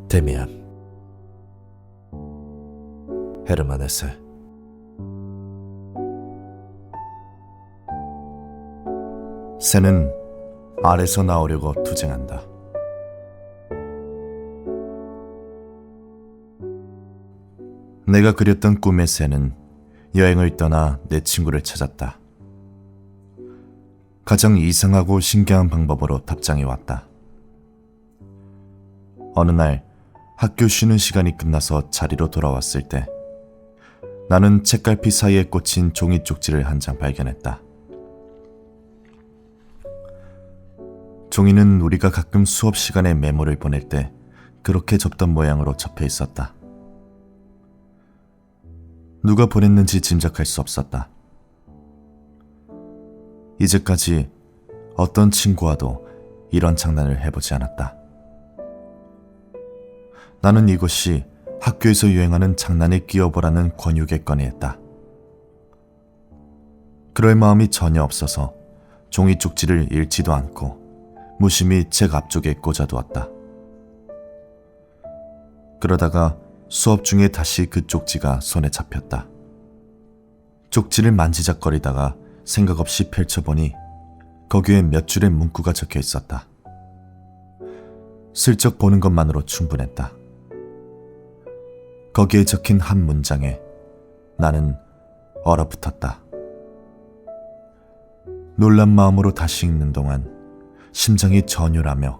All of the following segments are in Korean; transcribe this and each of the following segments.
데미안 헤르만 헤세. 새는 알에서 나오려고 투쟁한다. 내가 그렸던 꿈의 새는 여행을 떠나 내 친구를 찾았다. 가장 이상하고 신기한 방법으로 답장이 왔다. 어느 날 학교 쉬는 시간이 끝나서 자리로 돌아왔을 때 나는 책갈피 사이에 꽂힌 종이 쪽지를 한 장 발견했다. 종이는 우리가 가끔 수업 시간에 메모를 보낼 때 그렇게 접던 모양으로 접혀 있었다. 누가 보냈는지 짐작할 수 없었다. 이제까지 어떤 친구와도 이런 장난을 해보지 않았다. 나는 이것이 학교에서 유행하는 장난에 끼어보라는 권유에 꺼내했다. 그럴 마음이 전혀 없어서 종이 쪽지를 읽지도 않고 무심히 책 앞쪽에 꽂아두었다. 그러다가 수업 중에 다시 그 쪽지가 손에 잡혔다. 쪽지를 만지작거리다가 생각 없이 펼쳐보니 거기에 몇 줄의 문구가 적혀 있었다. 슬쩍 보는 것만으로 충분했다. 거기에 적힌 한 문장에 나는 얼어붙었다. 놀란 마음으로 다시 읽는 동안 심장이 전율하며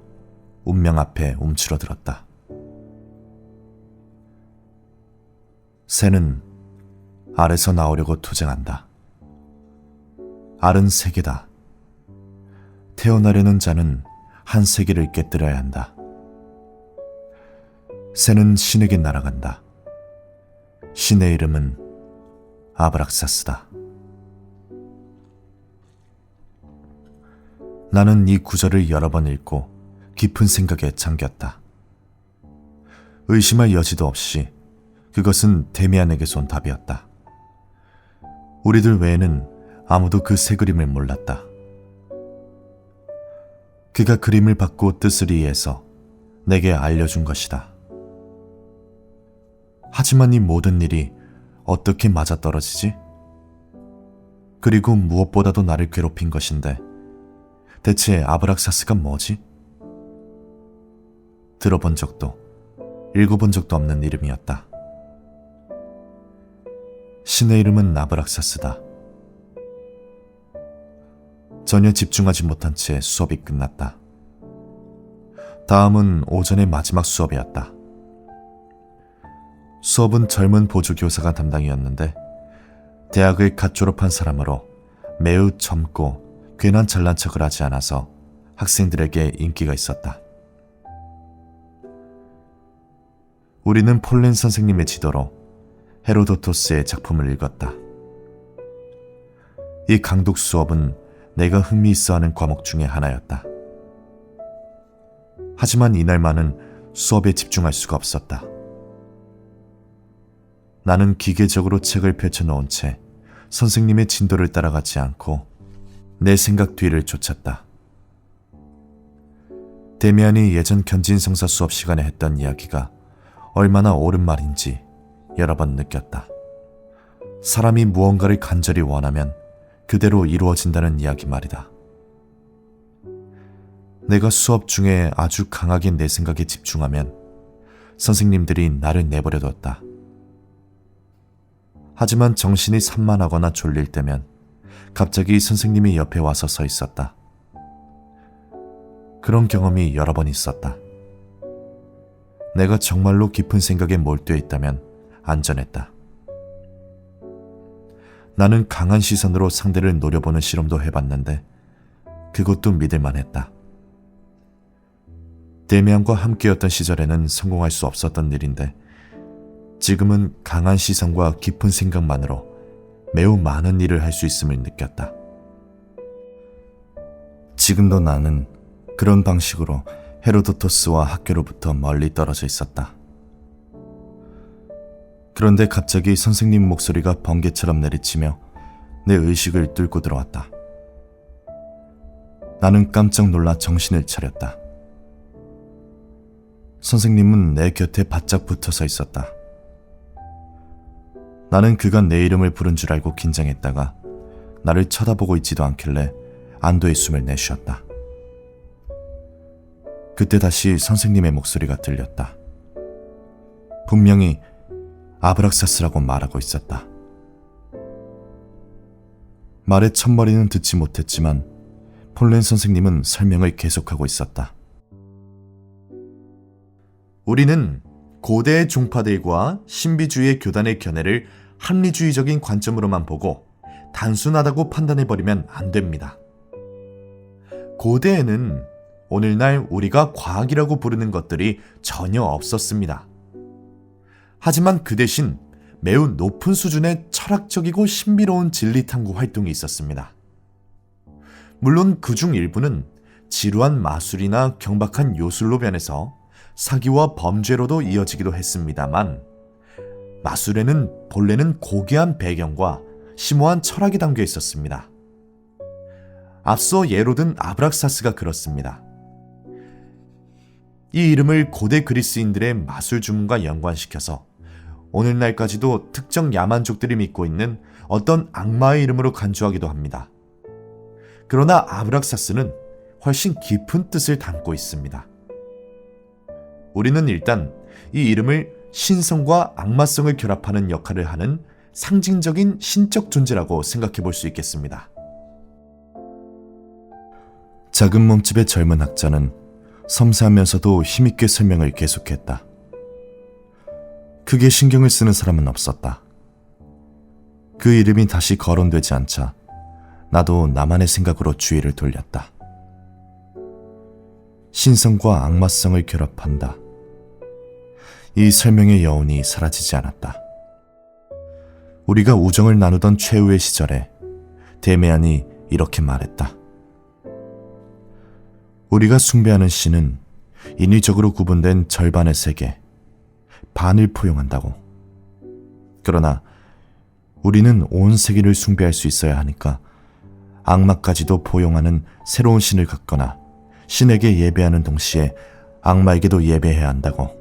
운명 앞에 움츠러들었다. 새는 알에서 나오려고 투쟁한다. 알은 세계다. 태어나려는 자는 한 세계를 깨뜨려야 한다. 새는 신에게 날아간다. 신의 이름은 아브락사스다. 나는 이 구절을 여러 번 읽고 깊은 생각에 잠겼다. 의심할 여지도 없이 그것은 데미안에게서 온 답이었다. 우리들 외에는 아무도 그 새 그림을 몰랐다. 그가 그림을 받고 뜻을 이해해서 내게 알려준 것이다. 하지만 이 모든 일이 어떻게 맞아떨어지지? 그리고 무엇보다도 나를 괴롭힌 것인데 대체 아브락사스가 뭐지? 들어본 적도 읽어본 적도 없는 이름이었다. 신의 이름은 아브락사스다. 전혀 집중하지 못한 채 수업이 끝났다. 다음은 오전의 마지막 수업이었다. 수업은 젊은 보조교사가 담당이었는데 대학을 갓 졸업한 사람으로 매우 젊고 괜한 잘난 척을 하지 않아서 학생들에게 인기가 있었다. 우리는 폴린 선생님의 지도로 헤로도토스의 작품을 읽었다. 이 강독 수업은 내가 흥미있어하는 과목 중에 하나였다. 하지만 이날만은 수업에 집중할 수가 없었다. 나는 기계적으로 책을 펼쳐놓은 채 선생님의 진도를 따라가지 않고 내 생각 뒤를 쫓았다. 데미안이 예전 견진성사 수업 시간에 했던 이야기가 얼마나 옳은 말인지 여러 번 느꼈다. 사람이 무언가를 간절히 원하면 그대로 이루어진다는 이야기 말이다. 내가 수업 중에 아주 강하게 내 생각에 집중하면 선생님들이 나를 내버려뒀다. 하지만 정신이 산만하거나 졸릴 때면 갑자기 선생님이 옆에 와서 서 있었다. 그런 경험이 여러 번 있었다. 내가 정말로 깊은 생각에 몰두해 있다면 안전했다. 나는 강한 시선으로 상대를 노려보는 실험도 해봤는데 그것도 믿을만 했다. 데미안과 함께였던 시절에는 성공할 수 없었던 일인데 지금은 강한 시선과 깊은 생각만으로 매우 많은 일을 할 수 있음을 느꼈다. 지금도 나는 그런 방식으로 헤로도토스와 학교로부터 멀리 떨어져 있었다. 그런데 갑자기 선생님 목소리가 번개처럼 내리치며 내 의식을 뚫고 들어왔다. 나는 깜짝 놀라 정신을 차렸다. 선생님은 내 곁에 바짝 붙어서 있었다. 나는 그가 내 이름을 부른 줄 알고 긴장했다가 나를 쳐다보고 있지도 않길래 안도의 숨을 내쉬었다. 그때 다시 선생님의 목소리가 들렸다. 분명히 아브락사스라고 말하고 있었다. 말의 첫머리는 듣지 못했지만 폴렌 선생님은 설명을 계속하고 있었다. 우리는 고대의 종파들과 신비주의의 교단의 견해를 합리주의적인 관점으로만 보고 단순하다고 판단해버리면 안 됩니다. 고대에는 오늘날 우리가 과학이라고 부르는 것들이 전혀 없었습니다. 하지만 그 대신 매우 높은 수준의 철학적이고 신비로운 진리 탐구 활동이 있었습니다. 물론 그중 일부는 지루한 마술이나 경박한 요술로 변해서 사기와 범죄로도 이어지기도 했습니다만, 마술에는 본래는 고귀한 배경과 심오한 철학이 담겨 있었습니다. 앞서 예로 든 아브락사스가 그렇습니다. 이 이름을 고대 그리스인들의 마술 주문과 연관시켜서 오늘날까지도 특정 야만족들이 믿고 있는 어떤 악마의 이름으로 간주하기도 합니다. 그러나 아브락사스는 훨씬 깊은 뜻을 담고 있습니다. 우리는 일단 이 이름을 신성과 악마성을 결합하는 역할을 하는 상징적인 신적 존재라고 생각해 볼 수 있겠습니다. 작은 몸집의 젊은 학자는 섬세하면서도 힘있게 설명을 계속했다. 크게 신경을 쓰는 사람은 없었다. 그 이름이 다시 거론되지 않자 나도 나만의 생각으로 주의를 돌렸다. 신성과 악마성을 결합한다. 이 설명의 여운이 사라지지 않았다. 우리가 우정을 나누던 최후의 시절에 데메안이 이렇게 말했다. 우리가 숭배하는 신은 인위적으로 구분된 절반의 세계, 반을 포용한다고. 그러나 우리는 온 세계를 숭배할 수 있어야 하니까 악마까지도 포용하는 새로운 신을 갖거나 신에게 예배하는 동시에 악마에게도 예배해야 한다고.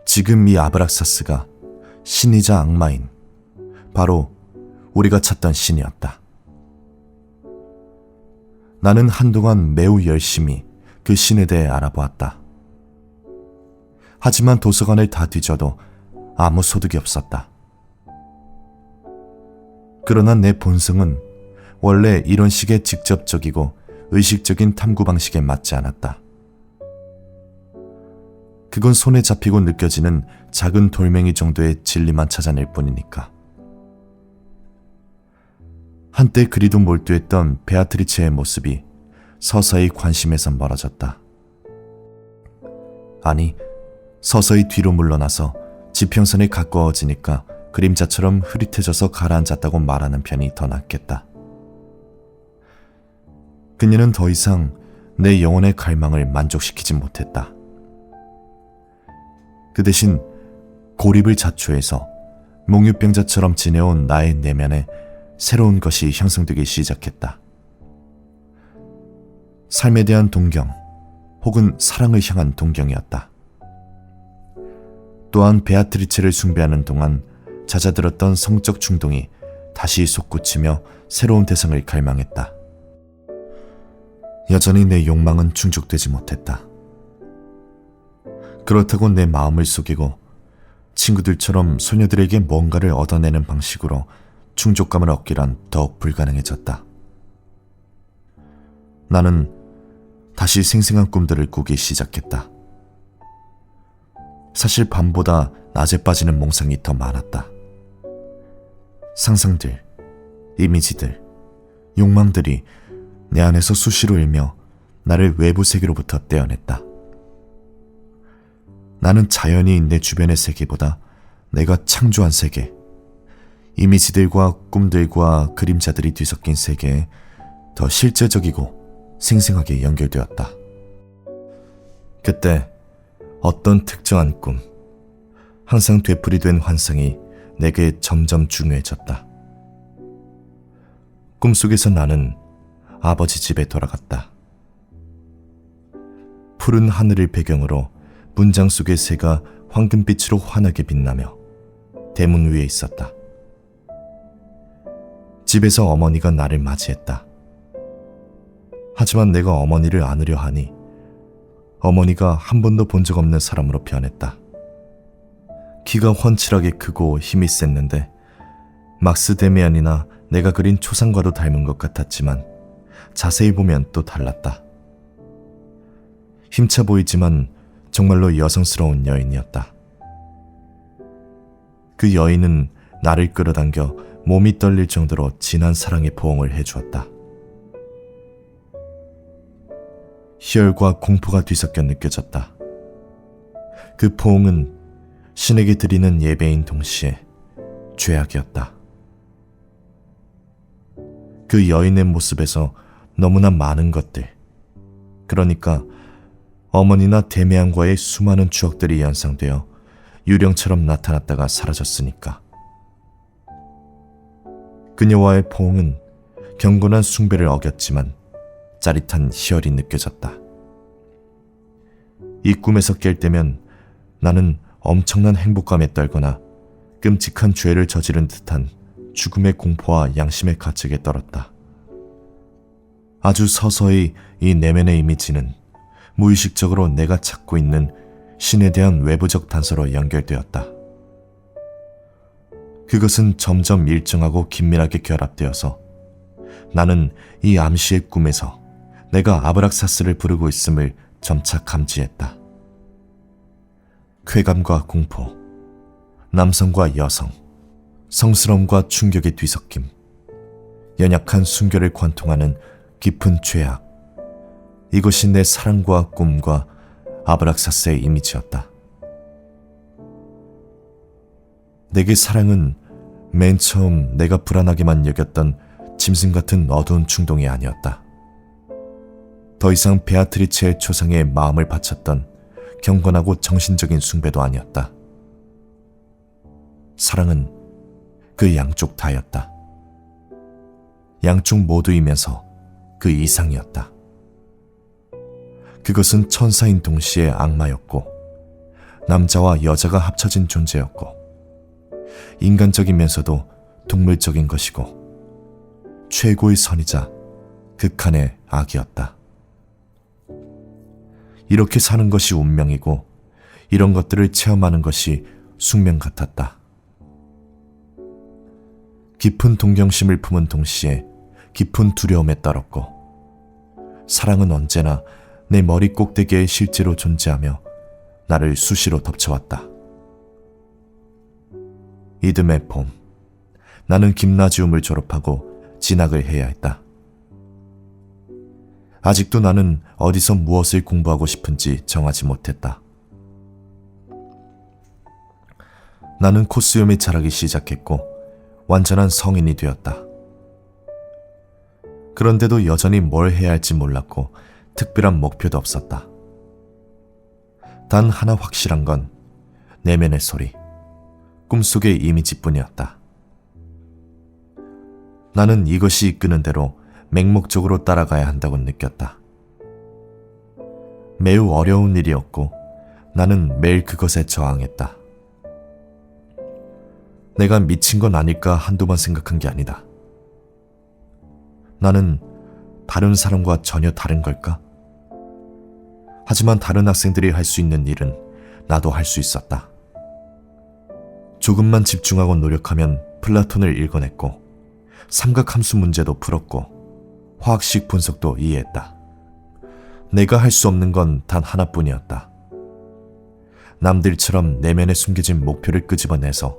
지금 이 아브락사스가 신이자 악마인 바로 우리가 찾던 신이었다. 나는 한동안 매우 열심히 그 신에 대해 알아보았다. 하지만 도서관을 다 뒤져도 아무 소득이 없었다. 그러나 내 본성은 원래 이런 식의 직접적이고 의식적인 탐구 방식에 맞지 않았다. 그건 손에 잡히고 느껴지는 작은 돌멩이 정도의 진리만 찾아낼 뿐이니까. 한때 그리도 몰두했던 베아트리체의 모습이 서서히 관심에서 멀어졌다. 아니, 서서히 뒤로 물러나서 지평선에 가까워지니까 그림자처럼 흐릿해져서 가라앉았다고 말하는 편이 더 낫겠다. 그녀는 더 이상 내 영혼의 갈망을 만족시키지 못했다. 그 대신 고립을 자초해서 몽유병자처럼 지내온 나의 내면에 새로운 것이 형성되기 시작했다. 삶에 대한 동경, 혹은 사랑을 향한 동경이었다. 또한 베아트리체를 숭배하는 동안 잦아들었던 성적 충동이 다시 솟구치며 새로운 대상을 갈망했다. 여전히 내 욕망은 충족되지 못했다. 그렇다고 내 마음을 속이고 친구들처럼 소녀들에게 뭔가를 얻어내는 방식으로 충족감을 얻기란 더욱 불가능해졌다. 나는 다시 생생한 꿈들을 꾸기 시작했다. 사실 밤보다 낮에 빠지는 몽상이 더 많았다. 상상들, 이미지들, 욕망들이 내 안에서 수시로 일며 나를 외부 세계로부터 떼어냈다. 나는 자연이 내 주변의 세계보다 내가 창조한 세계, 이미지들과 꿈들과 그림자들이 뒤섞인 세계에 더 실제적이고 생생하게 연결되었다. 그때 어떤 특정한 꿈, 항상 되풀이된 환상이 내게 점점 중요해졌다. 꿈속에서 나는 아버지 집에 돌아갔다. 푸른 하늘을 배경으로 문장 속의 새가 황금빛으로 환하게 빛나며 대문 위에 있었다. 집에서 어머니가 나를 맞이했다. 하지만 내가 어머니를 안으려 하니 어머니가 한 번도 본 적 없는 사람으로 변했다. 키가 훤칠하게 크고 힘이 셌는데 막스 데미안이나 내가 그린 초상과도 닮은 것 같았지만 자세히 보면 또 달랐다. 힘차 보이지만 정말로 여성스러운 여인이었다. 그 여인은 나를 끌어당겨 몸이 떨릴 정도로 진한 사랑의 포옹을 해주었다. 희열과 공포가 뒤섞여 느껴졌다. 그 포옹은 신에게 드리는 예배인 동시에 죄악이었다. 그 여인의 모습에서 너무나 많은 것들, 그러니까 어머니나 데미안과의 수많은 추억들이 연상되어 유령처럼 나타났다가 사라졌으니까. 그녀와의 포옹은 경건한 숭배를 어겼지만 짜릿한 희열이 느껴졌다. 이 꿈에서 깰 때면 나는 엄청난 행복감에 떨거나 끔찍한 죄를 저지른 듯한 죽음의 공포와 양심의 가책에 떨었다. 아주 서서히 이 내면의 이미지는 무의식적으로 내가 찾고 있는 신에 대한 외부적 단서로 연결되었다. 그것은 점점 일정하고 긴밀하게 결합되어서 나는 이 암시의 꿈에서 내가 아브락사스를 부르고 있음을 점차 감지했다. 쾌감과 공포, 남성과 여성, 성스러움과 충격의 뒤섞임, 연약한 순결을 관통하는 깊은 죄악, 이것이 내 사랑과 꿈과 아브락사스의 이미지였다. 내게 사랑은 맨 처음 내가 불안하게만 여겼던 짐승 같은 어두운 충동이 아니었다. 더 이상 베아트리체의 초상에 마음을 바쳤던 경건하고 정신적인 숭배도 아니었다. 사랑은 그 양쪽 다였다. 양쪽 모두이면서 그 이상이었다. 그것은 천사인 동시에 악마였고 남자와 여자가 합쳐진 존재였고 인간적이면서도 동물적인 것이고 최고의 선이자 극한의 악이었다. 이렇게 사는 것이 운명이고 이런 것들을 체험하는 것이 숙명 같았다. 깊은 동경심을 품은 동시에 깊은 두려움에 떨었고 사랑은 언제나 내 머리 꼭대기에 실제로 존재하며 나를 수시로 덮쳐왔다. 이듬해 봄, 나는 김나지움을 졸업하고 진학을 해야 했다. 아직도 나는 어디서 무엇을 공부하고 싶은지 정하지 못했다. 나는 코스염이 자라기 시작했고 완전한 성인이 되었다. 그런데도 여전히 뭘 해야 할지 몰랐고 특별한 목표도 없었다. 단 하나 확실한 건 내면의 소리, 꿈속의 이미지뿐이었다. 나는 이것이 이끄는 대로 맹목적으로 따라가야 한다고 느꼈다. 매우 어려운 일이었고 나는 매일 그것에 저항했다. 내가 미친 건 아닐까 한두 번 생각한 게 아니다. 나는 다른 사람과 전혀 다른 걸까? 하지만 다른 학생들이 할 수 있는 일은 나도 할 수 있었다. 조금만 집중하고 노력하면 플라톤을 읽어냈고 삼각함수 문제도 풀었고 화학식 분석도 이해했다. 내가 할 수 없는 건 단 하나뿐이었다. 남들처럼 내면에 숨겨진 목표를 끄집어내서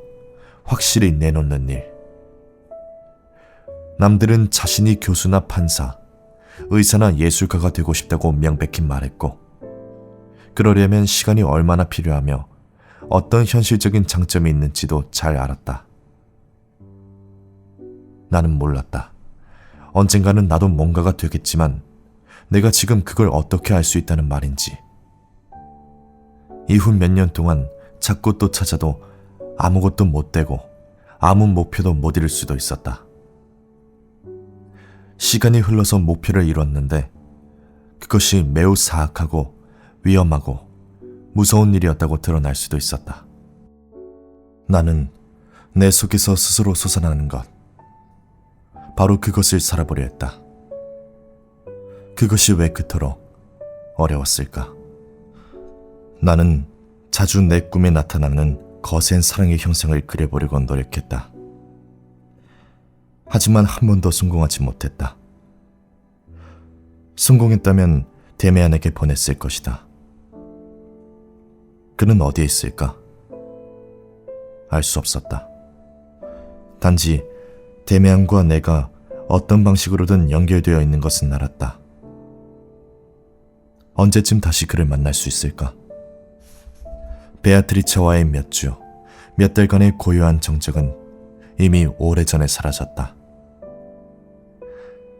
확실히 내놓는 일. 남들은 자신이 교수나 판사, 의사나 예술가가 되고 싶다고 명백히 말했고 그러려면 시간이 얼마나 필요하며 어떤 현실적인 장점이 있는지도 잘 알았다. 나는 몰랐다. 언젠가는 나도 뭔가가 되겠지만 내가 지금 그걸 어떻게 알 수 있다는 말인지. 이후 몇 년 동안 찾고 또 찾아도 아무것도 못 되고 아무 목표도 못 이룰 수도 있었다. 시간이 흘러서 목표를 이뤘는데 그것이 매우 사악하고 위험하고 무서운 일이었다고 드러날 수도 있었다. 나는 내 속에서 스스로 솟아나는 것, 바로 그것을 살아보려 했다. 그것이 왜 그토록 어려웠을까? 나는 자주 내 꿈에 나타나는 거센 사랑의 형상을 그려보려고 노력했다. 하지만 한 번도 성공하지 못했다. 성공했다면 데미안에게 보냈을 것이다. 그는 어디에 있을까? 알 수 없었다. 단지 데미안과 내가 어떤 방식으로든 연결되어 있는 것은 알았다. 언제쯤 다시 그를 만날 수 있을까? 베아트리처와의 몇 주, 몇 달간의 고요한 정적은 이미 오래전에 사라졌다.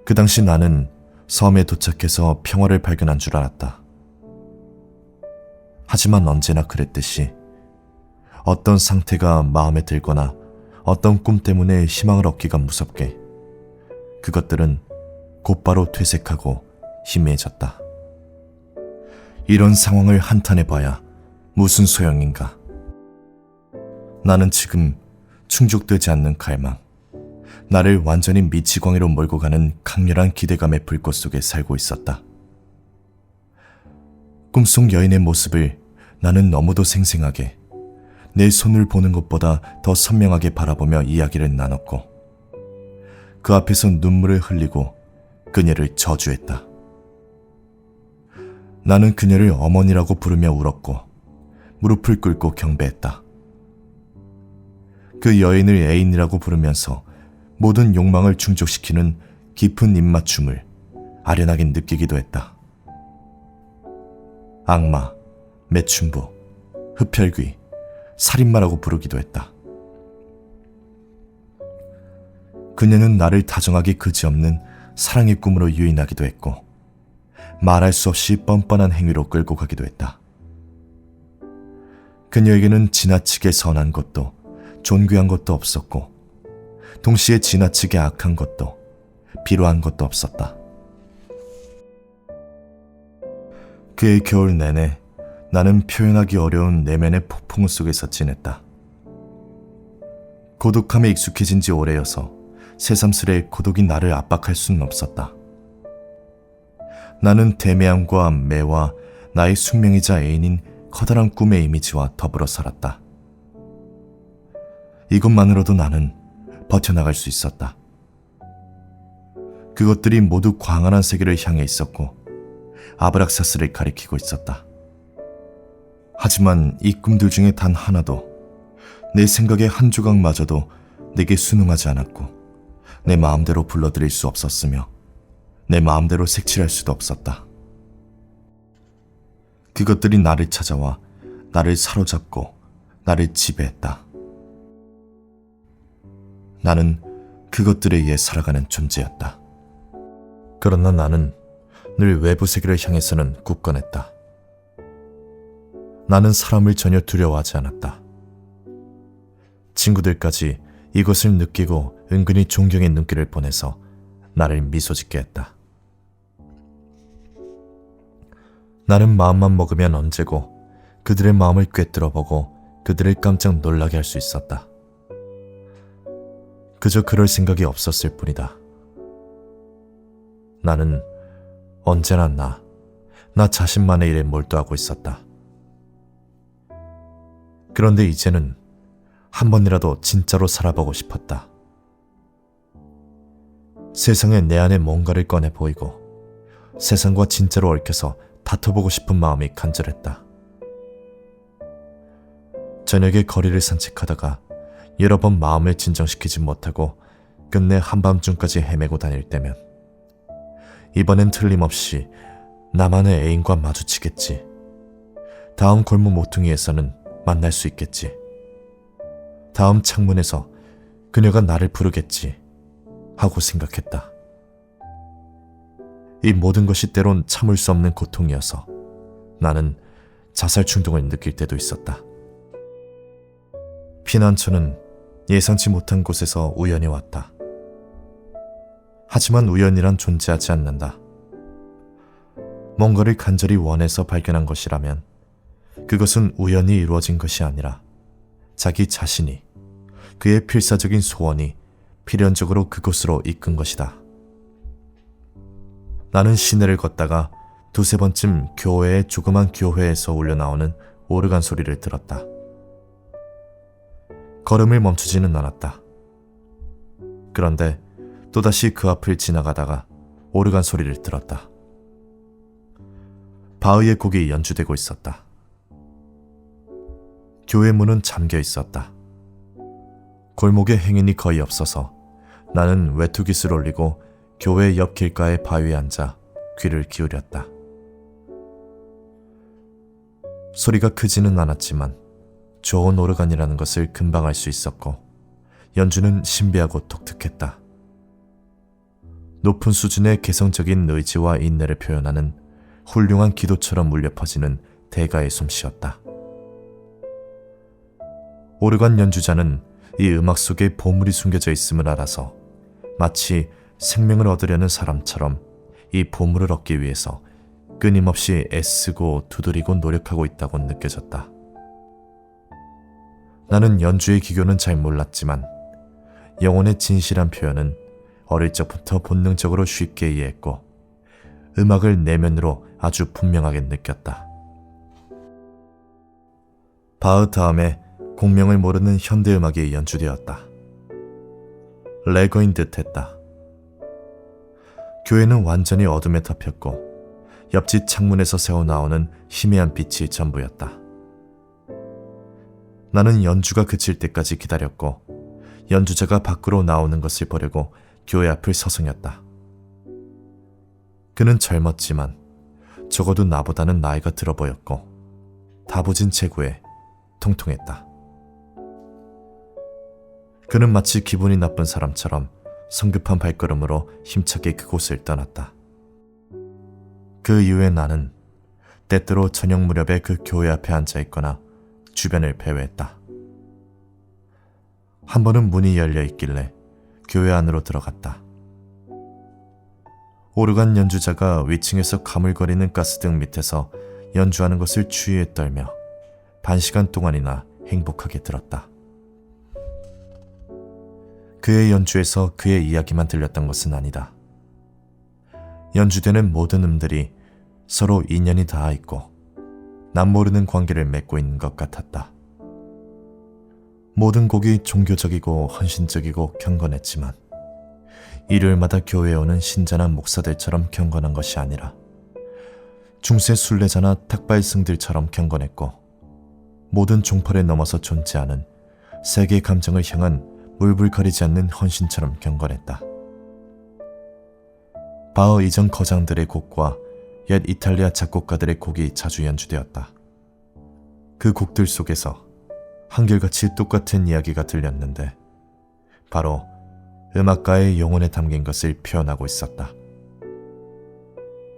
그 당시 나는 섬에 도착해서 평화를 발견한 줄 알았다. 하지만 언제나 그랬듯이 어떤 상태가 마음에 들거나 어떤 꿈 때문에 희망을 얻기가 무섭게 그것들은 곧바로 퇴색하고 희미해졌다. 이런 상황을 한탄해봐야 무슨 소용인가. 나는 지금 충족되지 않는 갈망, 나를 완전히 미치광이로 몰고 가는 강렬한 기대감의 불꽃 속에 살고 있었다. 꿈속 여인의 모습을 나는 너무도 생생하게 내 손을 보는 것보다 더 선명하게 바라보며 이야기를 나눴고 그 앞에서 눈물을 흘리고 그녀를 저주했다. 나는 그녀를 어머니라고 부르며 울었고 무릎을 꿇고 경배했다. 그 여인을 애인이라고 부르면서 모든 욕망을 충족시키는 깊은 입맞춤을 아련하게 느끼기도 했다. 악마, 매춘부, 흡혈귀, 살인마라고 부르기도 했다. 그녀는 나를 다정하게 그지없는 사랑의 꿈으로 유인하기도 했고 말할 수 없이 뻔뻔한 행위로 끌고 가기도 했다. 그녀에게는 지나치게 선한 것도 존귀한 것도 없었고 동시에 지나치게 악한 것도 비루한 것도 없었다. 그의 겨울 내내 나는 표현하기 어려운 내면의 폭풍 속에서 지냈다. 고독함에 익숙해진 지 오래여서 새삼스레 고독이 나를 압박할 수는 없었다. 나는 데미안과 매와 나의 숙명이자 애인인 커다란 꿈의 이미지와 더불어 살았다. 이것만으로도 나는 버텨나갈 수 있었다. 그것들이 모두 광활한 세계를 향해 있었고 아브락사스를 가리키고 있었다. 하지만 이 꿈들 중에 단 하나도 내 생각의 한 조각마저도 내게 순응하지 않았고 내 마음대로 불러들일 수 없었으며 내 마음대로 색칠할 수도 없었다. 그것들이 나를 찾아와 나를 사로잡고 나를 지배했다. 나는 그것들에 의해 살아가는 존재였다. 그러나 나는 늘 외부 세계를 향해서는 굳건했다. 나는 사람을 전혀 두려워하지 않았다. 친구들까지 이것을 느끼고 은근히 존경의 눈길을 보내서 나를 미소짓게 했다. 나는 마음만 먹으면 언제고 그들의 마음을 꿰뚫어보고 그들을 깜짝 놀라게 할 수 있었다. 그저 그럴 생각이 없었을 뿐이다. 나는 언제나 나 자신만의 일에 몰두하고 있었다. 그런데 이제는 한 번이라도 진짜로 살아보고 싶었다. 세상에 내 안에 뭔가를 꺼내 보이고 세상과 진짜로 얽혀서 다퉈보고 싶은 마음이 간절했다. 저녁에 거리를 산책하다가 여러 번 마음을 진정시키지 못하고 끝내 한밤중까지 헤매고 다닐 때면 이번엔 틀림없이 나만의 애인과 마주치겠지. 다음 골목 모퉁이에서는 만날 수 있겠지. 다음 창문에서 그녀가 나를 부르겠지 하고 생각했다. 이 모든 것이 때론 참을 수 없는 고통이어서 나는 자살 충동을 느낄 때도 있었다. 피난처는 예상치 못한 곳에서 우연히 왔다. 하지만 우연이란 존재하지 않는다. 뭔가를 간절히 원해서 발견한 것이라면 그것은 우연히 이루어진 것이 아니라 자기 자신이, 그의 필사적인 소원이 필연적으로 그곳으로 이끈 것이다. 나는 시내를 걷다가 두세 번쯤 교회의 조그만 교회에서 울려나오는 오르간 소리를 들었다. 걸음을 멈추지는 않았다. 그런데 또다시 그 앞을 지나가다가 오르간 소리를 들었다. 바흐의 곡이 연주되고 있었다. 교회 문은 잠겨 있었다. 골목에 행인이 거의 없어서 나는 외투깃을 올리고 교회 옆 길가의 바위에 앉아 귀를 기울였다. 소리가 크지는 않았지만 좋은 오르간이라는 것을 금방 알 수 있었고 연주는 신비하고 독특했다. 높은 수준의 개성적인 의지와 인내를 표현하는 훌륭한 기도처럼 울려 퍼지는 대가의 솜씨였다. 오르간 연주자는 이 음악 속에 보물이 숨겨져 있음을 알아서 마치 생명을 얻으려는 사람처럼 이 보물을 얻기 위해서 끊임없이 애쓰고 두드리고 노력하고 있다고 느껴졌다. 나는 연주의 기교는 잘 몰랐지만 영혼의 진실한 표현은 어릴 적부터 본능적으로 쉽게 이해했고 음악을 내면으로 아주 분명하게 느꼈다. 바흐 다음에 공명을 모르는 현대음악이 연주되었다. 레거인 듯했다. 교회는 완전히 어둠에 덮였고 옆집 창문에서 새어나오는 희미한 빛이 전부였다. 나는 연주가 그칠 때까지 기다렸고 연주자가 밖으로 나오는 것을 보려고 교회 앞을 서성였다. 그는 젊었지만 적어도 나보다는 나이가 들어 보였고 다부진 체구에 통통했다. 그는 마치 기분이 나쁜 사람처럼 성급한 발걸음으로 힘차게 그곳을 떠났다. 그 이후에 나는 때때로 저녁 무렵에 그 교회 앞에 앉아있거나 주변을 배회했다. 한 번은 문이 열려 있길래 교회 안으로 들어갔다. 오르간 연주자가 위층에서 가물거리는 가스등 밑에서 연주하는 것을 주위에 떨며 1시간 동안이나 행복하게 들었다. 그의 연주에서 그의 이야기만 들렸던 것은 아니다. 연주되는 모든 음들이 서로 인연이 닿아 있고 남 모르는 관계를 맺고 있는 것 같았다. 모든 곡이 종교적이고 헌신적이고 경건했지만 일요일마다 교회에 오는 신자나 목사들처럼 경건한 것이 아니라 중세 순례자나 탁발승들처럼 경건했고 모든 종파를 넘어서 존재하는 세계의 감정을 향한 물불가리지 않는 헌신처럼 경건했다. 바흐 이전 거장들의 곡과 옛 이탈리아 작곡가들의 곡이 자주 연주되었다. 그 곡들 속에서 한결같이 똑같은 이야기가 들렸는데 바로 음악가의 영혼에 담긴 것을 표현하고 있었다.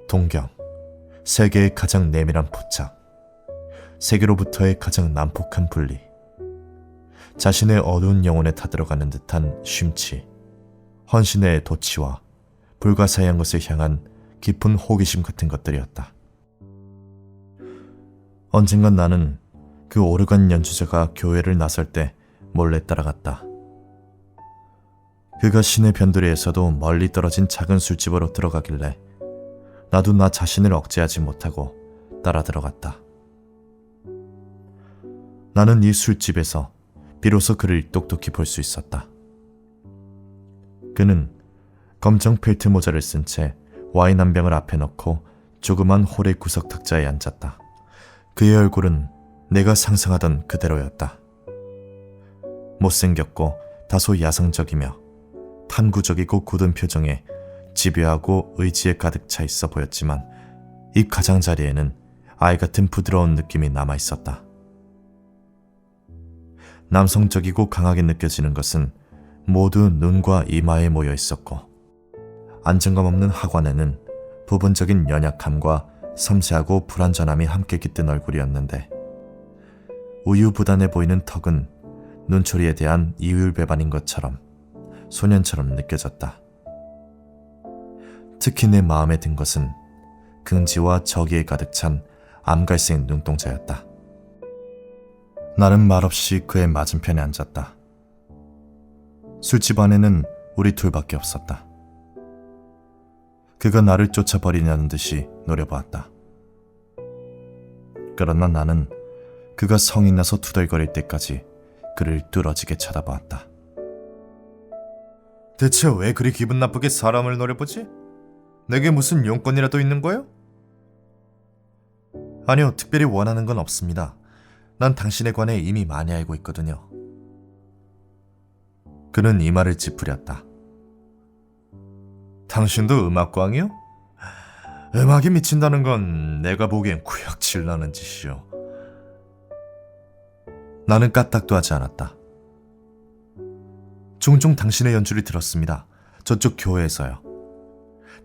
동경, 세계의 가장 내밀한 포착, 세계로부터의 가장 난폭한 분리, 자신의 어두운 영혼에 타들어가는 듯한 쉼치, 헌신의 도치와 불가사의한 것을 향한 깊은 호기심 같은 것들이었다. 언젠간 나는 그 오르간 연주자가 교회를 나설 때 몰래 따라갔다. 그가 시내 변두리에서도 멀리 떨어진 작은 술집으로 들어가길래 나도 나 자신을 억제하지 못하고 따라 들어갔다. 나는 이 술집에서 비로소 그를 똑똑히 볼 수 있었다. 그는 검정 펠트 모자를 쓴 채 와인 한 병을 앞에 넣고 조그만 홀의 구석 탁자에 앉았다. 그의 얼굴은 내가 상상하던 그대로였다. 못생겼고 다소 야성적이며 탐구적이고 굳은 표정에 집요하고 의지에 가득 차 있어 보였지만 이 가장자리에는 아이 같은 부드러운 느낌이 남아 있었다. 남성적이고 강하게 느껴지는 것은 모두 눈과 이마에 모여 있었고 안정감 없는 하관에는 부분적인 연약함과 섬세하고 불완전함이 함께 깃든 얼굴이었는데 우유부단해 보이는 턱은 눈초리에 대한 이율배반인 것처럼 소년처럼 느껴졌다. 특히 내 마음에 든 것은 긍지와 저기에 가득 찬 암갈색 눈동자였다. 나는 말없이 그의 맞은편에 앉았다. 술집 안에는 우리 둘밖에 없었다. 그가 나를 쫓아버리냐는 듯이 노려보았다. 그러나 나는 그가 성이 나서 투덜거릴 때까지 그를 뚫어지게 쳐다보았다. 대체 왜 그리 기분 나쁘게 사람을 노려보지? 내게 무슨 용건이라도 있는 거요? 아니요, 특별히 원하는 건 없습니다. 난 당신에 관해 이미 많이 알고 있거든요. 그는 이마를 찌푸렸다. 당신도 음악광이요? 음악에 미친다는 건 내가 보기엔 구역질 나는 짓이요. 나는 까딱도 하지 않았다. 종종 당신의 연주를 들었습니다. 저쪽 교회에서요.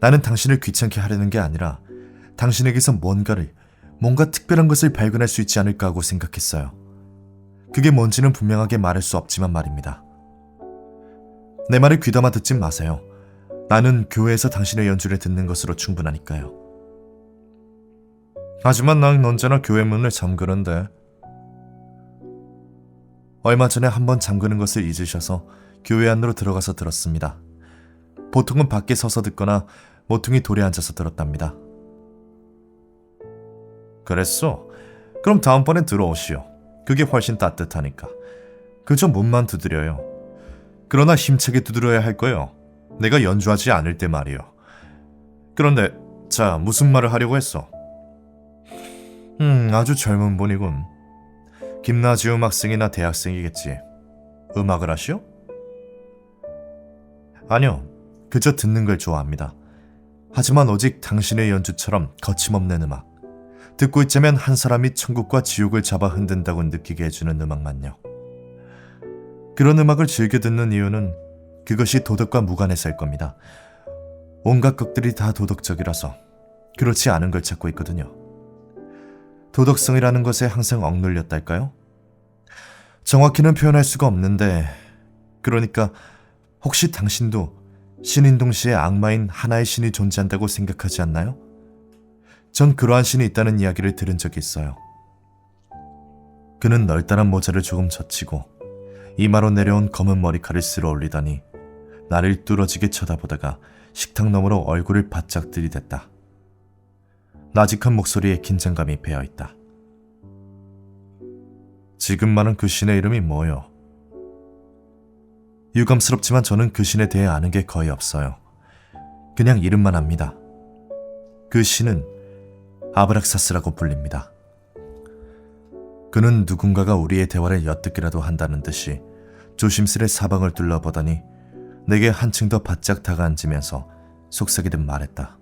나는 당신을 귀찮게 하려는 게 아니라 당신에게서 뭔가 특별한 것을 발견할 수 있지 않을까 하고 생각했어요. 그게 뭔지는 분명하게 말할 수 없지만 말입니다. 내 말을 귀담아 듣지 마세요. 나는 교회에서 당신의 연주를 듣는 것으로 충분하니까요. 하지만 난 언제나 교회 문을 잠그는데. 얼마 전에 한번 잠그는 것을 잊으셔서 교회 안으로 들어가서 들었습니다. 보통은 밖에 서서 듣거나 모퉁이 돌에 앉아서 들었답니다. 그랬어? 그럼 다음번엔 들어오시오. 그게 훨씬 따뜻하니까. 그저 문만 두드려요. 그러나 힘차게 두드려야 할 거요. 내가 연주하지 않을 때 말이요. 그런데 자, 무슨 말을 하려고 했어? 아주 젊은 분이군. 김나지움 학생이나 대학생이겠지. 음악을 하시오? 아니요, 그저 듣는 걸 좋아합니다. 하지만 오직 당신의 연주처럼 거침없는 음악, 듣고 있자면 한 사람이 천국과 지옥을 잡아 흔든다고 느끼게 해주는 음악만요. 그런 음악을 즐겨 듣는 이유는 그것이 도덕과 무관해서일 겁니다. 온갖 것들이 다 도덕적이라서 그렇지 않은 걸 찾고 있거든요. 도덕성이라는 것에 항상 억눌렸달까요? 정확히는 표현할 수가 없는데, 그러니까 혹시 당신도 신인 동시에 악마인 하나의 신이 존재한다고 생각하지 않나요? 전 그러한 신이 있다는 이야기를 들은 적이 있어요. 그는 널따란 모자를 조금 젖히고 이마로 내려온 검은 머리칼을 쓸어 올리더니 나를 뚫어지게 쳐다보다가 식탁 너머로 얼굴을 바짝 들이댔다. 나직한 목소리에 긴장감이 배어있다. 지금 말한 그 신의 이름이 뭐요? 유감스럽지만 저는 그 신에 대해 아는 게 거의 없어요. 그냥 이름만 압니다. 그 신은 아브락사스라고 불립니다. 그는 누군가가 우리의 대화를 엿듣기라도 한다는 듯이 조심스레 사방을 둘러보더니 내게 한층 더 바짝 다가앉으면서 속삭이듯 말했다.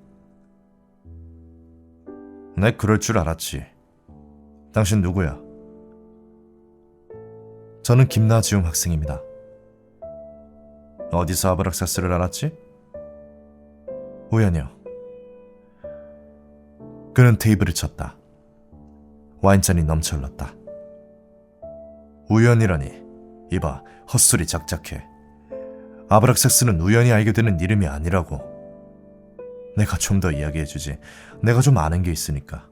내 그럴 줄 알았지. 당신 누구야? 저는 김나지움 학생입니다. 어디서 아브락사스를 알았지? 우연이요. 그는 테이블을 쳤다. 와인잔이 넘쳐 흘렀다. 우연이라니. 이봐, 헛소리 작작해. 아브락사스는 우연히 알게 되는 이름이 아니라고. 내가 좀 더 이야기해주지. 내가 좀 아는 게 있으니까.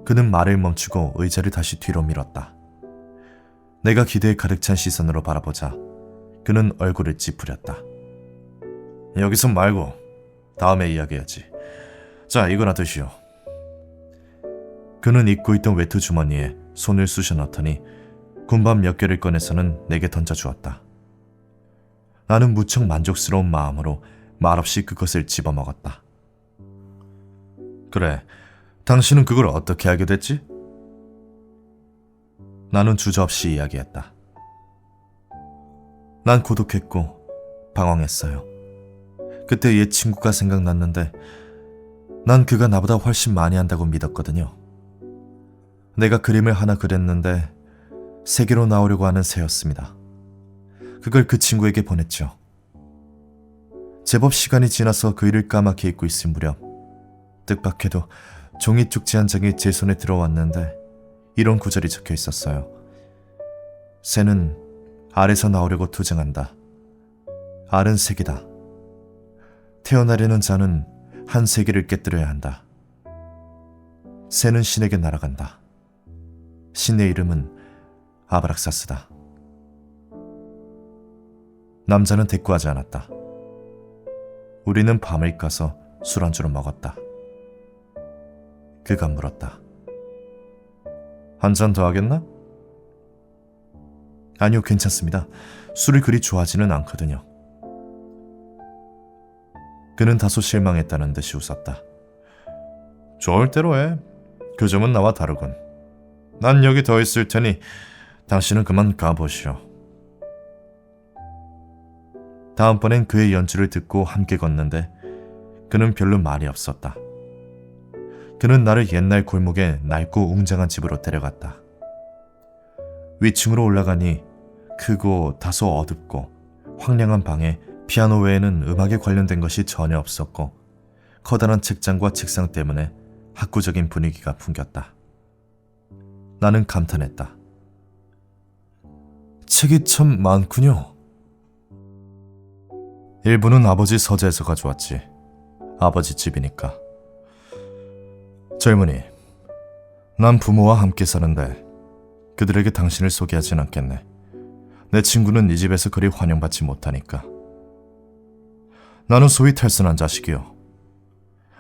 그는 말을 멈추고 의자를 다시 뒤로 밀었다. 내가 기대에 가득 찬 시선으로 바라보자 그는 얼굴을 찌푸렸다. 여기서 말고 다음에 이야기하지. 자, 이거나 드시오. 그는 입고 있던 외투 주머니에 손을 쑤셔 넣더니 군밤 몇 개를 꺼내서는 내게 던져주었다. 나는 무척 만족스러운 마음으로 말없이 그것을 집어먹었다. 그래, 당신은 그걸 어떻게 알게 됐지? 나는 주저없이 이야기했다. 난 고독했고 방황했어요. 그때 옛 친구가 생각났는데 난 그가 나보다 훨씬 많이 한다고 믿었거든요. 내가 그림을 하나 그렸는데 세계로 나오려고 하는 새였습니다. 그걸 그 친구에게 보냈죠. 제법 시간이 지나서 그 일을 까맣게 잊고 있을 무렵 뜻밖에도 종이 쪽지 한 장이 제 손에 들어왔는데 이런 구절이 적혀 있었어요. 새는 알에서 나오려고 투쟁한다. 알은 색이다. 태어나려는 자는 한 세계를 깨뜨려야 한다. 새는 신에게 날아간다. 신의 이름은 아브락사스다. 남자는 대꾸하지 않았다. 우리는 밤을 까서 술안주로 먹었다. 그가 물었다. 한 잔 더 하겠나? 아니요, 괜찮습니다. 술을 그리 좋아하지는 않거든요. 그는 다소 실망했다는 듯이 웃었다. 좋을 대로 해. 그 점은 나와 다르군. 난 여기 더 있을 테니 당신은 그만 가보시오. 다음번엔 그의 연주를 듣고 함께 걷는데 그는 별로 말이 없었다. 그는 나를 옛날 골목의 낡고 웅장한 집으로 데려갔다. 위층으로 올라가니 크고 다소 어둡고 황량한 방에 피아노 외에는 음악에 관련된 것이 전혀 없었고 커다란 책장과 책상 때문에 학구적인 분위기가 풍겼다. 나는 감탄했다. 책이 참 많군요. 일부는 아버지 서재에서 가져왔지. 아버지 집이니까. 젊은이, 난 부모와 함께 사는데 그들에게 당신을 소개하진 않겠네. 내 친구는 이 집에서 그리 환영받지 못하니까. 나는 소위 탈선한 자식이요.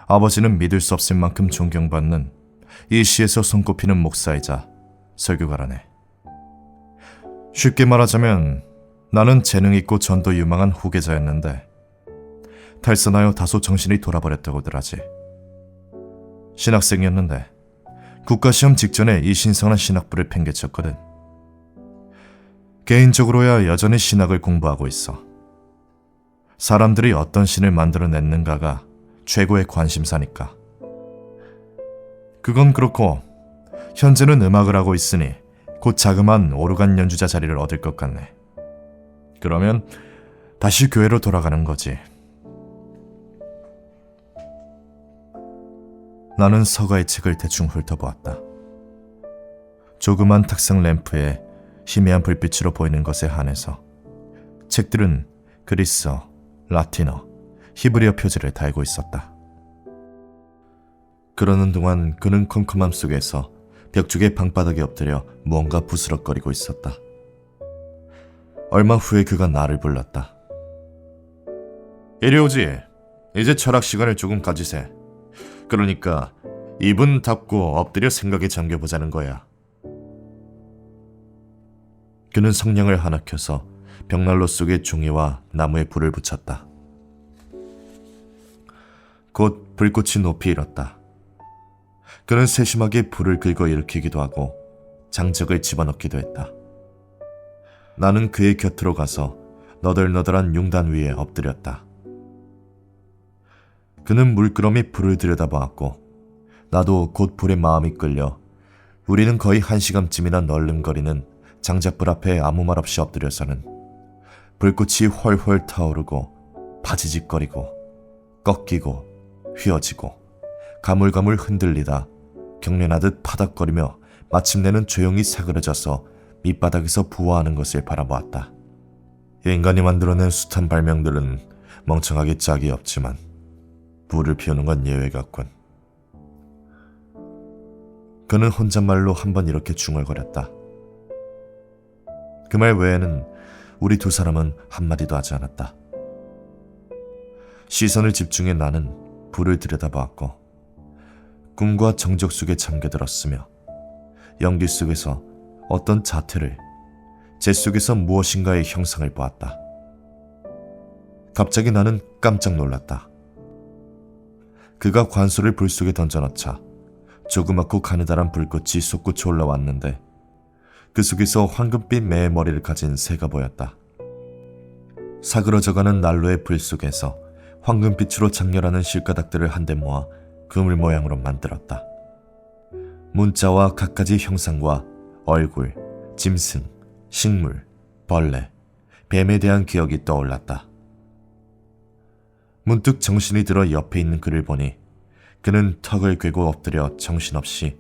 아버지는 믿을 수 없을 만큼 존경받는 이 시에서 손꼽히는 목사이자 설교가라네. 쉽게 말하자면 나는 재능 있고 전도 유망한 후계자였는데 탈선하여 다소 정신이 돌아버렸다고들 하지. 신학생이었는데 국가시험 직전에 이 신성한 신학부를 팽개쳤거든. 개인적으로야 여전히 신학을 공부하고 있어. 사람들이 어떤 신을 만들어냈는가가 최고의 관심사니까. 그건 그렇고 현재는 음악을 하고 있으니 곧 자그마한 오르간 연주자 자리를 얻을 것 같네. 그러면 다시 교회로 돌아가는 거지. 나는 서가의 책을 대충 훑어보았다. 조그만 탁상 램프에 희미한 불빛으로 보이는 것에 한해서 책들은 그리스어, 라틴어, 히브리어 표지를 달고 있었다. 그러는 동안 그는 컴컴함 속에서 벽쪽의 방바닥에 엎드려 무언가 부스럭거리고 있었다. 얼마 후에 그가 나를 불렀다. 이리 오지. 이제 철학 시간을 조금 가지세. 그러니까 입은 닫고 엎드려 생각에 잠겨보자는 거야. 그는 성냥을 하나 켜서 벽난로 속에 종이와 나무에 불을 붙였다. 곧 불꽃이 높이 일었다. 그는 세심하게 불을 긁어 일으키기도 하고 장작을 집어넣기도 했다. 나는 그의 곁으로 가서 너덜너덜한 융단 위에 엎드렸다. 그는 물끄러미 불을 들여다보았고 나도 곧 불에 마음이 끌려 우리는 거의 1시간쯤이나 널름거리는 장작불 앞에 아무 말 없이 엎드려서는 불꽃이 훨훨 타오르고 바지직거리고 꺾이고 휘어지고 가물가물 흔들리다 경련하듯 파닥거리며 마침내는 조용히 사그러져서 밑바닥에서 부화하는 것을 바라보았다. 인간이 만들어낸 숱한 발명들은 멍청하게 짝이 없지만 불을 피우는 건 예외 같군. 그는 혼잣말로 한번 이렇게 중얼거렸다. 그 말 외에는 우리 두 사람은 한마디도 하지 않았다. 시선을 집중해 나는 불을 들여다보았고 꿈과 정적 속에 잠겨들었으며 연기 속에서 어떤 자태를, 제 속에서 무엇인가의 형상을 보았다. 갑자기 나는 깜짝 놀랐다. 그가 관소를 불 속에 던져넣자 조그맣고 가느다란 불꽃이 솟구쳐 올라왔는데 그 속에서 황금빛 매의 머리를 가진 새가 보였다. 사그러져가는 난로의 불 속에서 황금빛으로 장렬하는 실가닥들을 한데 모아 그물 모양으로 만들었다. 문자와 갖가지 형상과 얼굴, 짐승, 식물, 벌레, 뱀에 대한 기억이 떠올랐다. 문득 정신이 들어 옆에 있는 그를 보니 그는 턱을 꿰고 엎드려 정신없이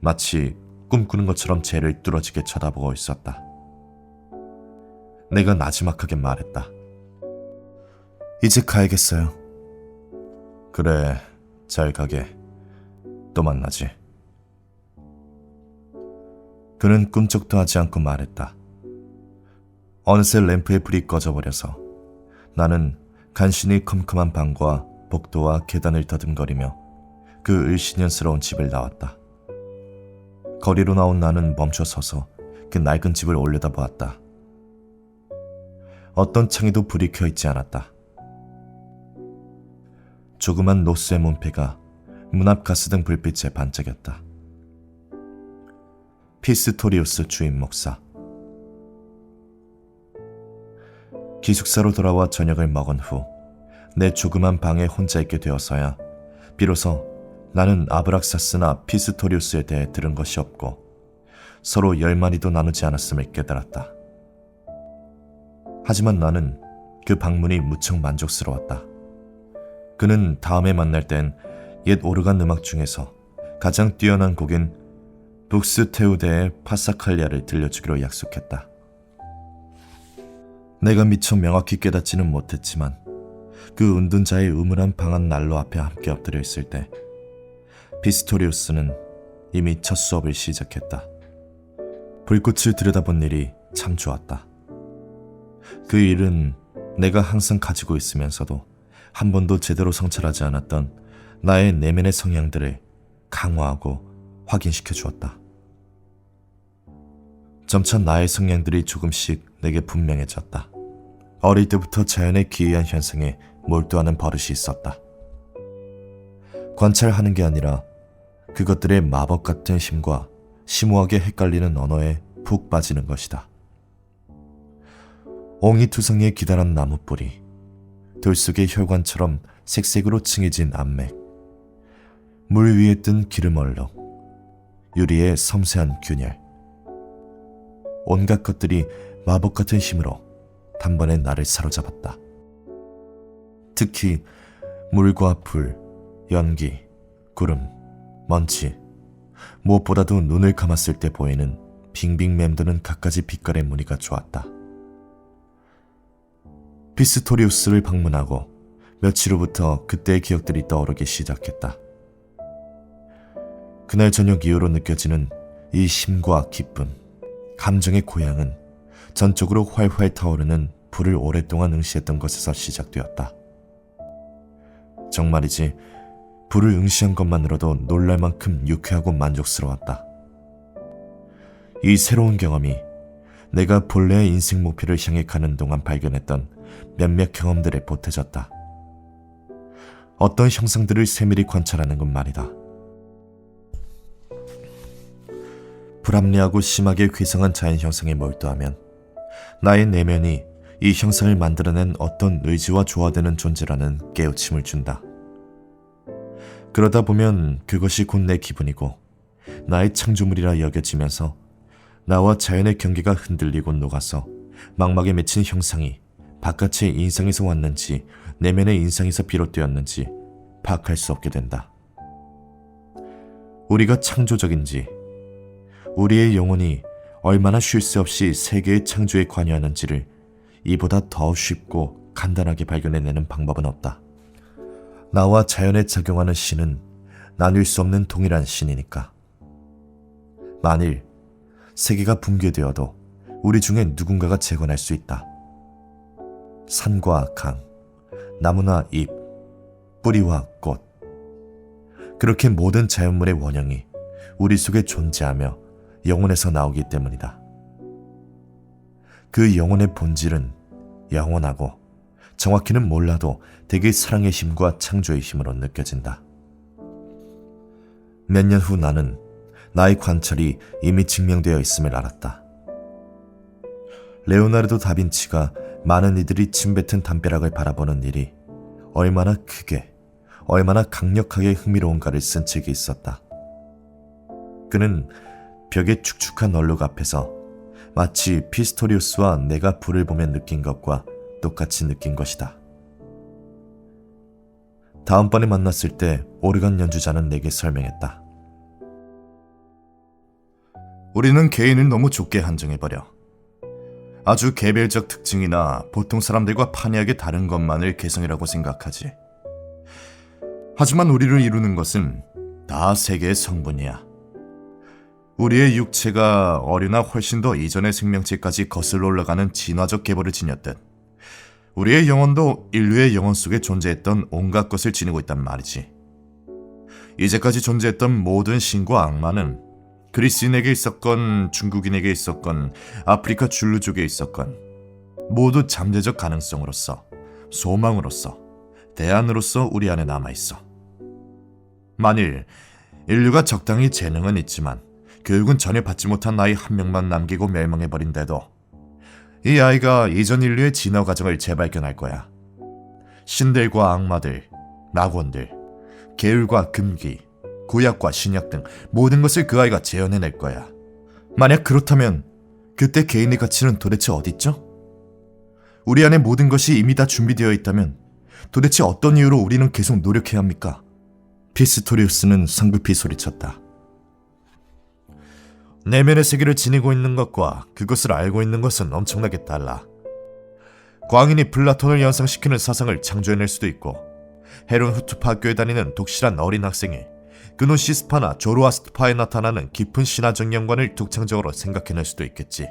마치 꿈꾸는 것처럼 쟤를 뚫어지게 쳐다보고 있었다. 내가 나지막하게 말했다. 이제 가야겠어요. 그래, 잘 가게. 또 만나지. 그는 꿈쩍도 하지 않고 말했다. 어느새 램프의 불이 꺼져버려서 나는 간신히 컴컴한 방과 복도와 계단을 더듬거리며 그 을씨년스러운 집을 나왔다. 거리로 나온 나는 멈춰 서서 그 낡은 집을 올려다보았다. 어떤 창에도 불이 켜있지 않았다. 조그만 노스의 문패가 문 앞 가스등 불빛에 반짝였다. 피스토리우스 주임 목사. 기숙사로 돌아와 저녁을 먹은 후 내 조그만 방에 혼자 있게 되어서야 비로소 나는 아브락사스나 피스토리우스에 대해 들은 것이 없고 서로 10마디도 나누지 않았음을 깨달았다. 하지만 나는 그 방문이 무척 만족스러웠다. 그는 다음에 만날 땐 옛 오르간 음악 중에서 가장 뛰어난 곡인 북스테우데의 파사칼리아를 들려주기로 약속했다. 내가 미처 명확히 깨닫지는 못했지만 그 은둔자의 음울한 방 안 난로 앞에 함께 엎드려 있을 때 피스토리우스는 이미 첫 수업을 시작했다. 불꽃을 들여다본 일이 참 좋았다. 그 일은 내가 항상 가지고 있으면서도 한 번도 제대로 성찰하지 않았던 나의 내면의 성향들을 강화하고 확인시켜 주었다. 점차 나의 성향들이 조금씩 내게 분명해졌다. 어릴 때부터 자연의 기이한 현상에 몰두하는 버릇이 있었다. 관찰하는 게 아니라 그것들의 마법 같은 힘과 심오하게 헷갈리는 언어에 푹 빠지는 것이다. 옹이투성이의 기다란 나무뿌리, 돌 속의 혈관처럼 색색으로 층해진 암맥, 물 위에 뜬 기름 얼룩, 유리의 섬세한 균열, 온갖 것들이 마법 같은 힘으로 단번에 나를 사로잡았다. 특히 물과 불, 연기, 구름, 먼지, 무엇보다도 눈을 감았을 때 보이는 빙빙 맴도는 갖가지 빛깔의 무늬가 좋았다. 피스토리우스를 방문하고 며칠 후부터 그때의 기억들이 떠오르기 시작했다. 그날 저녁 이후로 느껴지는 이 힘과 기쁨, 감정의 고향은 전적으로 활활 타오르는 불을 오랫동안 응시했던 것에서 시작되었다. 정말이지 불을 응시한 것만으로도 놀랄 만큼 유쾌하고 만족스러웠다. 이 새로운 경험이 내가 본래의 인생 목표를 향해 가는 동안 발견했던 몇몇 경험들에 보태졌다. 어떤 형상들을 세밀히 관찰하는 건 말이다. 불합리하고 심하게 괴상한 자연 형상에 몰두하면 나의 내면이 이 형상을 만들어낸 어떤 의지와 조화되는 존재라는 깨우침을 준다. 그러다 보면 그것이 곧 내 기분이고 나의 창조물이라 여겨지면서 나와 자연의 경계가 흔들리고 녹아서 망막에 맺힌 형상이 바깥의 인상에서 왔는지 내면의 인상에서 비롯되었는지 파악할 수 없게 된다. 우리가 창조적인지, 우리의 영혼이 얼마나 쉴 새 없이 세계의 창조에 관여하는지를 이보다 더 쉽고 간단하게 발견해내는 방법은 없다. 나와 자연에 작용하는 신은 나눌 수 없는 동일한 신이니까. 만일 세계가 붕괴되어도 우리 중에 누군가가 재건할 수 있다. 산과 강, 나무나 잎, 뿌리와 꽃. 그렇게 모든 자연물의 원형이 우리 속에 존재하며 영혼에서 나오기 때문이다. 그 영혼의 본질은 영원하고 정확히는 몰라도 대개 사랑의 힘과 창조의 힘으로 느껴진다. 몇 년 후 나는 나의 관찰이 이미 증명되어 있음을 알았다. 레오나르도 다빈치가 많은 이들이 침뱉은 담벼락을 바라보는 일이 얼마나 크게, 얼마나 강력하게 흥미로운가를 쓴 책이 있었다. 그는 벽의 축축한 얼룩 앞에서 마치 피스토리우스와 내가 불을 보며 느낀 것과 똑같이 느낀 것이다. 다음번에 만났을 때 오르간 연주자는 내게 설명했다. 우리는 개인을 너무 좁게 한정해버려. 아주 개별적 특징이나 보통 사람들과 판이하게 다른 것만을 개성이라고 생각하지. 하지만 우리를 이루는 것은 다 세계의 성분이야. 우리의 육체가 어류나 훨씬 더 이전의 생명체까지 거슬러 올라가는 진화적 계보를 지녔듯 우리의 영혼도 인류의 영혼 속에 존재했던 온갖 것을 지니고 있단 말이지. 이제까지 존재했던 모든 신과 악마는 그리스인에게 있었건 중국인에게 있었건 아프리카 줄루족에 있었건 모두 잠재적 가능성으로서, 소망으로서, 대안으로서 우리 안에 남아있어. 만일 인류가 적당히 재능은 있지만 교육은 전혀 받지 못한 아이 한 명만 남기고 멸망해버린데도 이 아이가 이전 인류의 진화 과정을 재발견할 거야. 신들과 악마들, 낙원들, 계율과 금기, 구약과 신약 등 모든 것을 그 아이가 재현해낼 거야. 만약 그렇다면 그때 개인의 가치는 도대체 어딨죠? 우리 안에 모든 것이 이미 다 준비되어 있다면 도대체 어떤 이유로 우리는 계속 노력해야 합니까? 피스토리우스는 성급히 소리쳤다. 내면의 세계를 지니고 있는 것과 그것을 알고 있는 것은 엄청나게 달라. 광인이 플라톤을 연상시키는 사상을 창조해낼 수도 있고, 헤론 후투파 학교에 다니는 독실한 어린 학생이 그노시스파나 조로아스트파에 나타나는 깊은 신화적 연관을 독창적으로 생각해낼 수도 있겠지.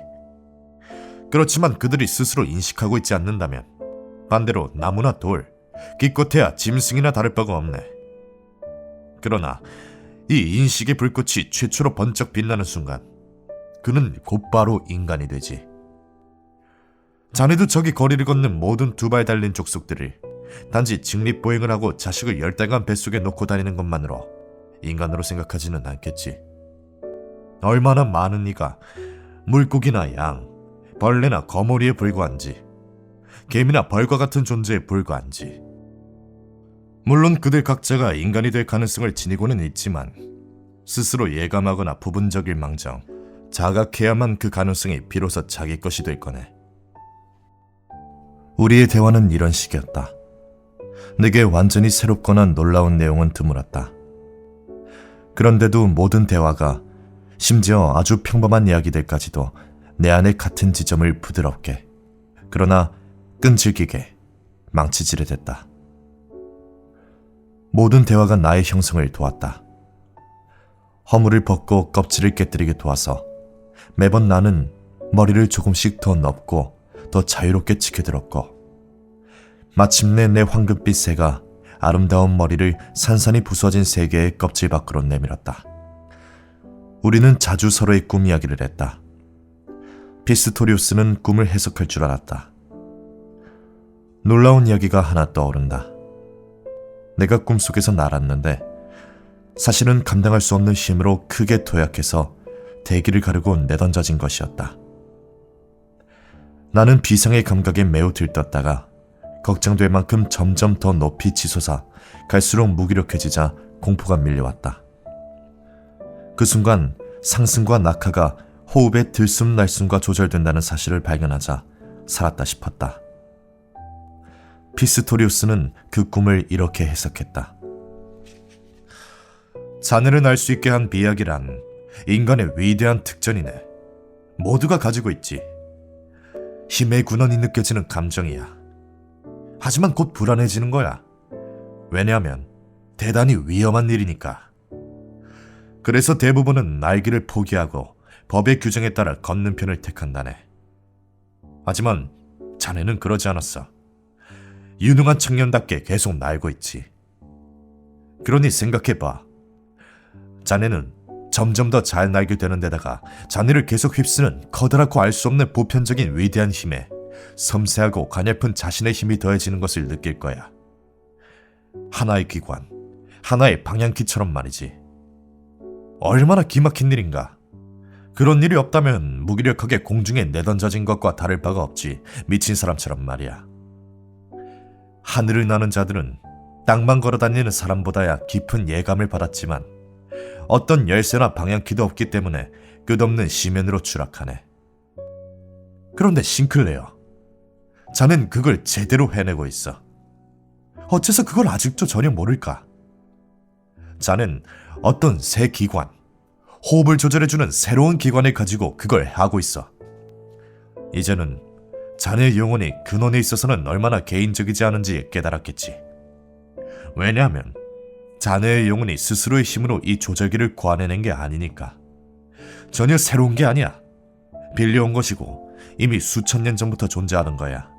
그렇지만 그들이 스스로 인식하고 있지 않는다면 반대로 나무나 돌, 기껏해야 짐승이나 다를 바가 없네. 그러나 이 인식의 불꽃이 최초로 번쩍 빛나는 순간 그는 곧바로 인간이 되지. 자네도 저기 거리를 걷는 모든 두 발 달린 족속들을 단지 직립보행을 하고 자식을 10달간 뱃속에 놓고 다니는 것만으로 인간으로 생각하지는 않겠지. 얼마나 많은 이가 물고기나 양, 벌레나 거머리에 불과한지, 개미나 벌과 같은 존재에 불과한지. 물론 그들 각자가 인간이 될 가능성을 지니고는 있지만 스스로 예감하거나 부분적일 망정 자각해야만 그 가능성이 비로소 자기 것이 될 거네. 우리의 대화는 이런 식이었다. 내게 완전히 새롭거나 놀라운 내용은 드물었다. 그런데도 모든 대화가, 심지어 아주 평범한 이야기들까지도 내 안의 같은 지점을 부드럽게, 그러나 끈질기게 망치질해 댔다. 모든 대화가 나의 형성을 도왔다. 허물을 벗고 껍질을 깨뜨리게 도와서 매번 나는 머리를 조금씩 더 넓고 더 자유롭게 치켜들었고, 마침내 내 황금빛 새가 아름다운 머리를 산산이 부서진 세계의 껍질 밖으로 내밀었다. 우리는 자주 서로의 꿈 이야기를 했다. 피스토리우스는 꿈을 해석할 줄 알았다. 놀라운 이야기가 하나 떠오른다. 내가 꿈속에서 날았는데 사실은 감당할 수 없는 힘으로 크게 도약해서 대기를 가르고 내던져진 것이었다. 나는 비상의 감각에 매우 들떴다가 걱정될 만큼 점점 더 높이 치솟아 갈수록 무기력해지자 공포가 밀려왔다. 그 순간 상승과 낙하가 호흡의 들숨날숨과 조절된다는 사실을 발견하자 살았다 싶었다. 피스토리우스는 그 꿈을 이렇게 해석했다. 자네를 알 수 있게 한 비약이란 인간의 위대한 특전이네. 모두가 가지고 있지. 힘의 군원이 느껴지는 감정이야. 하지만 곧 불안해지는 거야. 왜냐하면 대단히 위험한 일이니까. 그래서 대부분은 날개를 포기하고 법의 규정에 따라 걷는 편을 택한다네. 하지만 자네는 그러지 않았어. 유능한 청년답게 계속 날고 있지. 그러니 생각해봐. 자네는 점점 더 잘 날게 되는 데다가 자네를 계속 휩쓰는 커다랗고 알 수 없는 보편적인 위대한 힘에 섬세하고 가냘픈 자신의 힘이 더해지는 것을 느낄 거야. 하나의 기관, 하나의 방향키처럼 말이지. 얼마나 기막힌 일인가. 그런 일이 없다면 무기력하게 공중에 내던져진 것과 다를 바가 없지. 미친 사람처럼 말이야. 하늘을 나는 자들은 땅만 걸어다니는 사람보다야 깊은 예감을 받았지만 어떤 열쇠나 방향키도 없기 때문에 끝없는 시면으로 추락하네. 그런데 싱클레어, 자넨 그걸 제대로 해내고 있어. 어째서 그걸 아직도 전혀 모를까? 자넨 어떤 새 기관, 호흡을 조절해주는 새로운 기관을 가지고 그걸 하고 있어. 이제는 자네의 영혼이 근원에 있어서는 얼마나 개인적이지 않은지 깨달았겠지. 왜냐하면 자네의 영혼이 스스로의 힘으로 이 조절기를 고안해낸 게 아니니까. 전혀 새로운 게 아니야. 빌려온 것이고 이미 수천 년 전부터 존재하는 거야.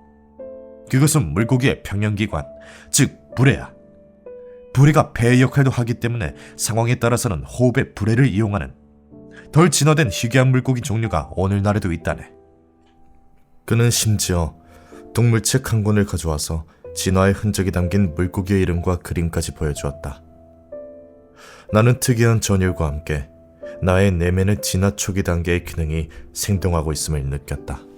그것은 물고기의 평형기관, 즉 불해야. 불해가 폐의 역할도 하기 때문에 상황에 따라서는 호흡의 불해를 이용하는 덜 진화된 희귀한 물고기 종류가 오늘날에도 있다네. 그는 심지어 동물책 한 권을 가져와서 진화의 흔적이 담긴 물고기의 이름과 그림까지 보여주었다. 나는 특이한 전율과 함께 나의 내면의 진화 초기 단계의 기능이 생동하고 있음을 느꼈다.